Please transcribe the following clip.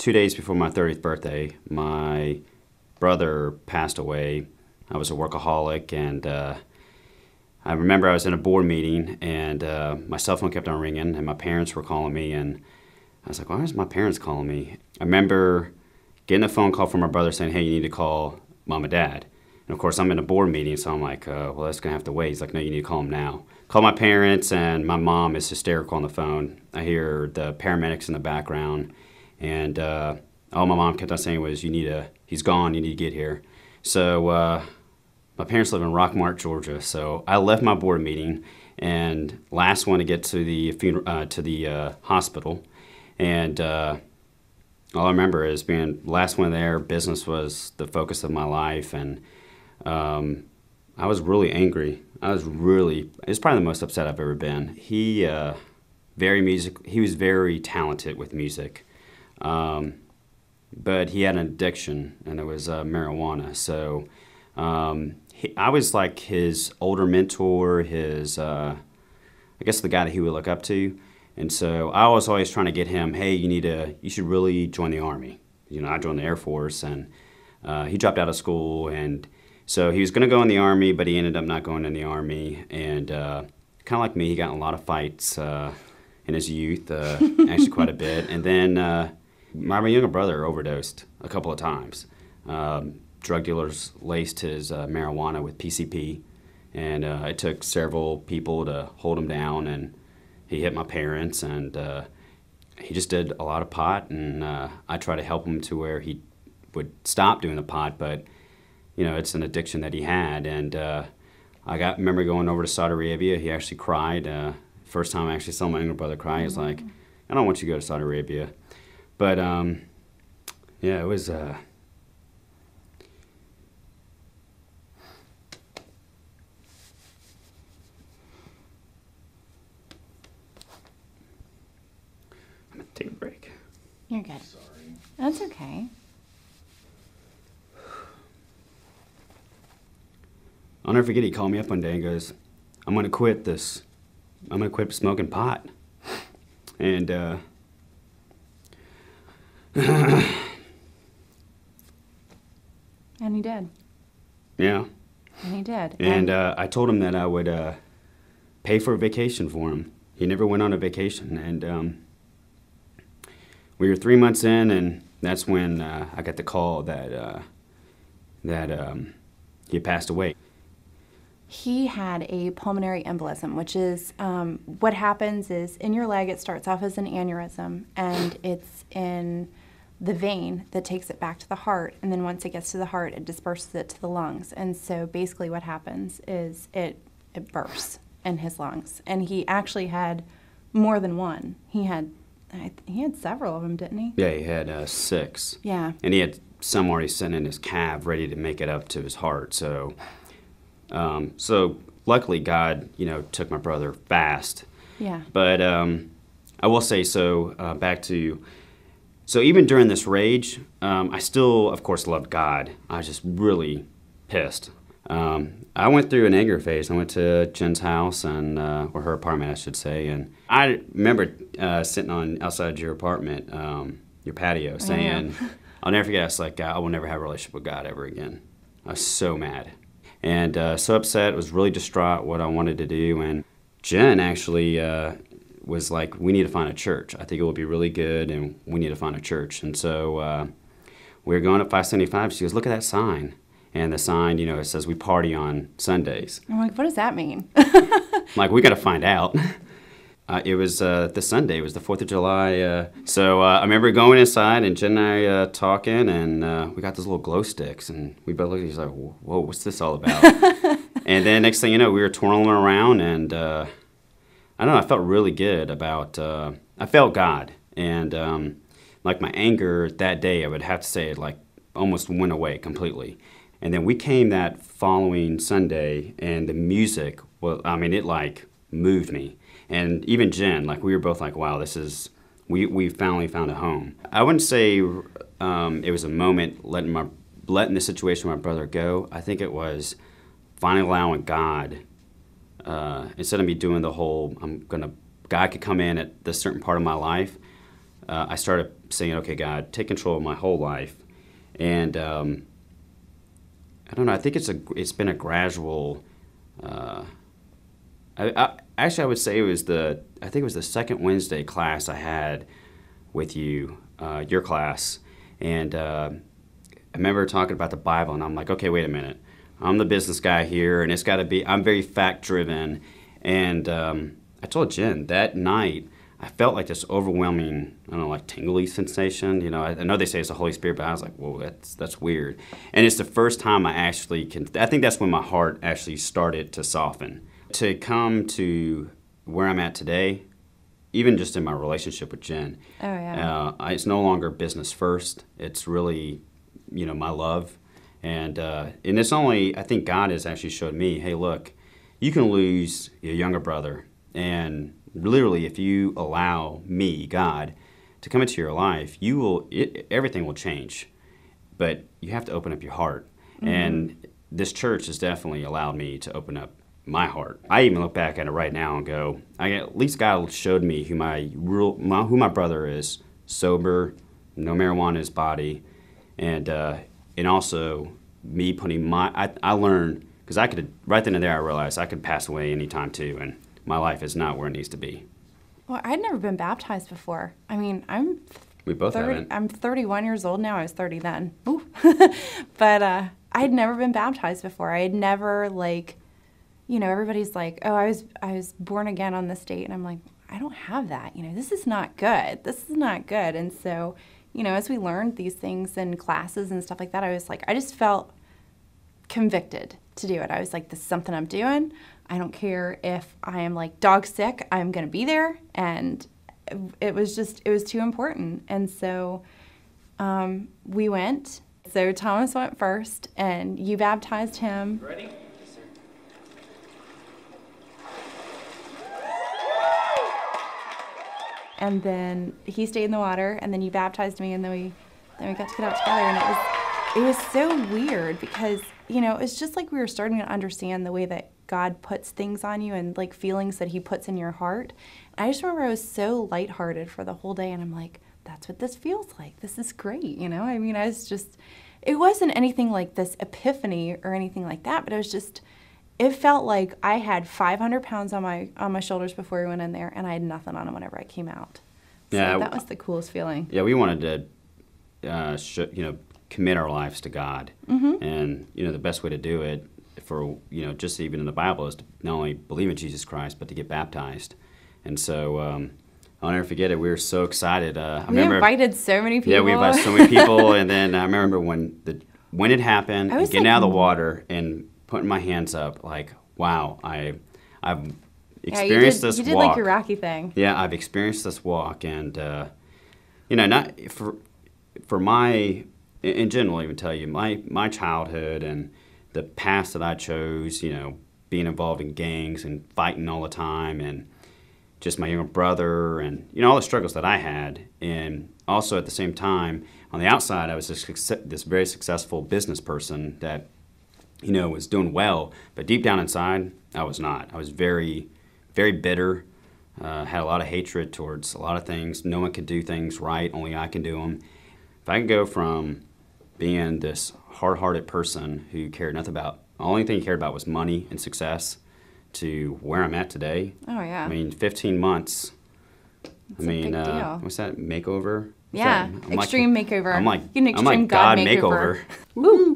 2 days before my 30th birthday, my brother passed away. I was a workaholic, and I remember I was in a board meeting, and my cell phone kept on ringing, and my parents were calling me, and I was like, why is my parents calling me? I remember getting a phone call from my brother saying, hey, you need to call mom and dad. And of course, I'm in a board meeting, so I'm like, well, that's going to have to wait. He's like, no, you need to call them now. Call my parents, and my mom is hysterical on the phone. I hear the paramedics in the background, and all my mom kept on saying was, he's gone, you need to get here. So my parents live in Rockmart, Georgia, so I left my board meeting and last one to get to the hospital. And all I remember is being last one there. Business was the focus of my life, and I was really angry. It was probably the most upset I've ever been. He was very talented with music, but he had an addiction, and it was marijuana. So I was like his older mentor, I guess the guy that he would look up to. And so I was always trying to get him, hey, you should really join the Army. I joined the Air Force, and he dropped out of school, and so he was going to go in the Army, but he ended up not going in the Army. And kind of like me, he got in a lot of fights in his youth, actually quite a bit. And then my younger brother overdosed a couple of times. Drug dealers laced his marijuana with PCP, and it took several people to hold him down, and he hit my parents, and he just did a lot of pot, and I tried to help him to where he would stop doing the pot, but it's an addiction that he had. And I remember going over to Saudi Arabia. He actually cried. First time I actually saw my younger brother cry, he was like, I don't want you to go to Saudi Arabia. But yeah, it was I'm gonna take a break. You're good. Sorry. That's okay. I'll never forget, he called me up one day and goes, I'm going to quit smoking pot. And And he did. yeah. And he did. And I told him that I would pay for a vacation for him. He never went on a vacation. And we were 3 months in, and that's when I got the call that he had passed away. He had a pulmonary embolism, which is what happens is in your leg, it starts off as an aneurysm, and it's in the vein that takes it back to the heart. And then once it gets to the heart, it disperses it to the lungs. And so basically what happens is it bursts in his lungs. And he actually had more than one. He had several of them, didn't he? Yeah, he had 6. Yeah. And he had some already sitting in his calf ready to make it up to his heart. So luckily God, took my brother fast. Yeah. But I will say, back to, so even during this rage, I still, of course, loved God. I was just really pissed. I went through an anger phase. I went to Jen's house, or her apartment, I should say, and I remember sitting outside your apartment, your patio, saying, I'll never forget, I was like, I will never have a relationship with God ever again. I was so mad. And so upset, was really distraught what I wanted to do. And Jen actually was like, we need to find a church. I think it would be really good, and we need to find a church. And so we were going up 575. She goes, look at that sign. And the sign, it says we party on Sundays. I'm like, what does that mean? I'm like, we got to find out. It was the Sunday. It was the 4th of July. So I remember going inside, and Jen and I talking, and we got those little glow sticks, and we both looked at each other like, whoa, what's this all about? And then next thing you know, we were twirling around, and I don't know, I felt really good about, I felt God. And like my anger that day, I would have to say it like almost went away completely. And then we came that following Sunday, and the music, well, I mean, it like moved me. And even Jen, like we were both like, wow, we finally found a home. I wouldn't say it was a moment letting the situation with my brother go. I think it was finally allowing God, instead of me doing the whole, God could come in at this certain part of my life, I started saying, okay, God, take control of my whole life. And I don't know. I think it's been a gradual. Actually, I would say I think it was the second Wednesday class I had with you, your class, and I remember talking about the Bible, and I'm like, okay, wait a minute. I'm the business guy here, and it's got to be. I'm very fact driven, and I told Jen that night. I felt like this overwhelming, I don't know, like tingly sensation. You know, I know they say it's the Holy Spirit, but I was like, whoa, that's weird. And it's the first time I actually can. I think that's when my heart actually started to soften. To come to where I'm at today, even just in my relationship with Jen, it's no longer business first. It's really, my love, and it's only. I think God has actually showed me, hey, look, you can lose your younger brother, and literally, if you allow me, God, to come into your life, everything will change. But you have to open up your heart. Mm-hmm. And this church has definitely allowed me to open up my heart. I even look back at it right now and go, at least God showed me who my brother is, sober, no marijuana in his body, and also me putting I learned, because I could, right then and there I realized I could pass away anytime too, and my life is not where it needs to be. Well, I'd never been baptized before. I mean, we both haven't. I'm 31 years old now. I was 30 then. Ooh. But I had never been baptized before. I had never, everybody's like, oh, I was born again on this date. And I'm like, I don't have that. This is not good. This is not good. And so, as we learned these things in classes and stuff like that, I was like, I just felt convicted to do it. I was like, this is something I'm doing. I don't care if I am like dog sick, I'm going to be there. And it was too important. And so we went. So Thomas went first, and you baptized him. Ready? Yes, sir. And then he stayed in the water, and then you baptized me, and then we got to get out together. And it was so weird because, it's just like we were starting to understand the way that God puts things on you and like feelings that he puts in your heart. I just remember I was so lighthearted for the whole day, and I'm like, that's what this feels like. This is great, I mean, it wasn't anything like this epiphany or anything like that, but it felt like I had 500 pounds on my shoulders before we went in there, and I had nothing on them whenever I came out. So that was the coolest feeling. Yeah, we wanted to, commit our lives to God, mm-hmm. and the best way to do it, for just even in the Bible, is to not only believe in Jesus Christ but to get baptized. And so I'll never forget it. We were so excited. We invited so many people. Yeah, we invited so many people, and then I remember when it happened, getting out of the water and putting my hands up, like, wow, I've experienced this walk. You did like your Rocky thing. Yeah, I've experienced this walk, and not for my, and Jen will even tell you, my childhood and the past that I chose, being involved in gangs and fighting all the time, and just my younger brother, and all the struggles that I had. And also at the same time, on the outside, I was this very successful business person that was doing well, but deep down inside, I was not. I was very, very bitter, had a lot of hatred towards a lot of things. No one could do things right, only I can do them. If I could go from being this hard-hearted person who cared nothing about, the only thing he cared about was money and success, to where I'm at today. Oh, yeah. I mean, 15 months. That's a big deal. What's that, makeover? Extreme makeover. I'm like God makeover. Woo!